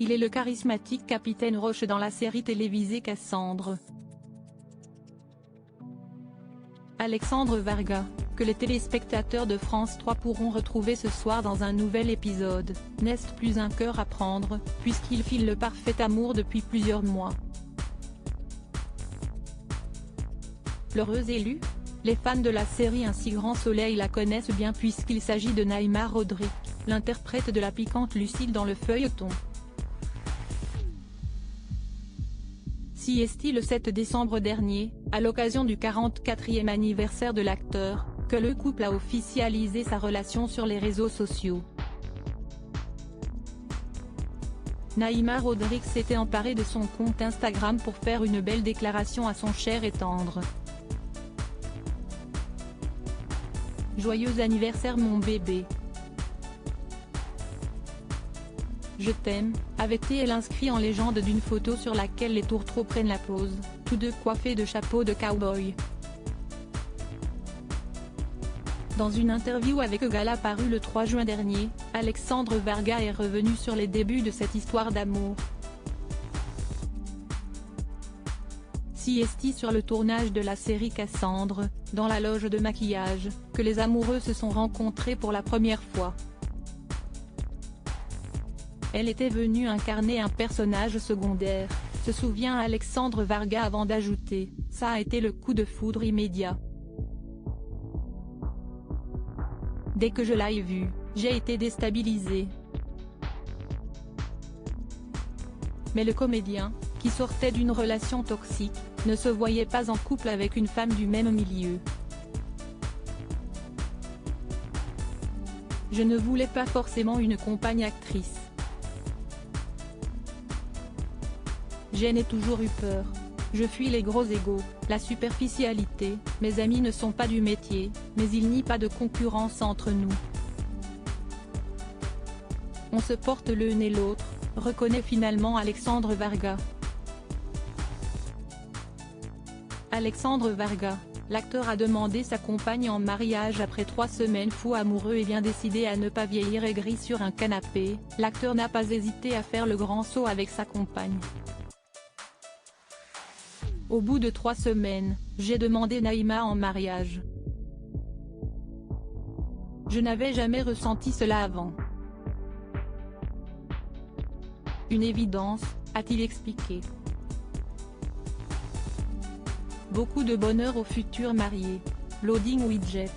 Il est le charismatique Capitaine Roche dans la série télévisée Cassandre. Alexandre Varga, que les téléspectateurs de France 3 pourront retrouver ce soir dans un nouvel épisode, n'est plus un cœur à prendre, puisqu'il file le parfait amour depuis plusieurs mois. L'heureuse élue? Les fans de la série Ainsi Grand Soleil la connaissent bien puisqu'il s'agit de Naïma Rodric, l'interprète de la piquante Lucille dans le feuilleton. CST le 7 décembre dernier, à l'occasion du 44e anniversaire de l'acteur, que le couple a officialisé sa relation sur les réseaux sociaux. Naïma Rodric s'était emparée de son compte Instagram pour faire une belle déclaration à son cher et tendre. Joyeux anniversaire mon bébé. Je t'aime, avait-elle inscrit en légende d'une photo sur laquelle les tourtereaux prennent la pose, tous deux coiffés de chapeaux de cow-boy. Dans une interview avec Gala parue le 3 juin dernier, Alexandre Varga est revenu sur les débuts de cette histoire d'amour. CST sur le tournage de la série Cassandre, dans la loge de maquillage, que les amoureux se sont rencontrés pour la première fois. Elle était venue incarner un personnage secondaire, se souvient Alexandre Varga avant d'ajouter, ça a été le coup de foudre immédiat. Dès que je l'ai vue, j'ai été déstabilisée. Mais le comédien, qui sortait d'une relation toxique, ne se voyait pas en couple avec une femme du même milieu. Je ne voulais pas forcément une compagne actrice. J'en ai toujours eu peur. Je fuis les gros égos, la superficialité, mes amis ne sont pas du métier, mais il n'y a pas de concurrence entre nous. On se porte l'un et l'autre, reconnaît finalement Alexandre Varga. Alexandre Varga, l'acteur a demandé sa compagne en mariage après 3 semaines fou amoureux et bien décidé à ne pas vieillir aigri sur un canapé, l'acteur n'a pas hésité à faire le grand saut avec sa compagne. Au bout de 3 semaines, j'ai demandé Naïma en mariage. Je n'avais jamais ressenti cela avant. Une évidence, a-t-il expliqué. Beaucoup de bonheur aux futurs mariés. Loading Widget.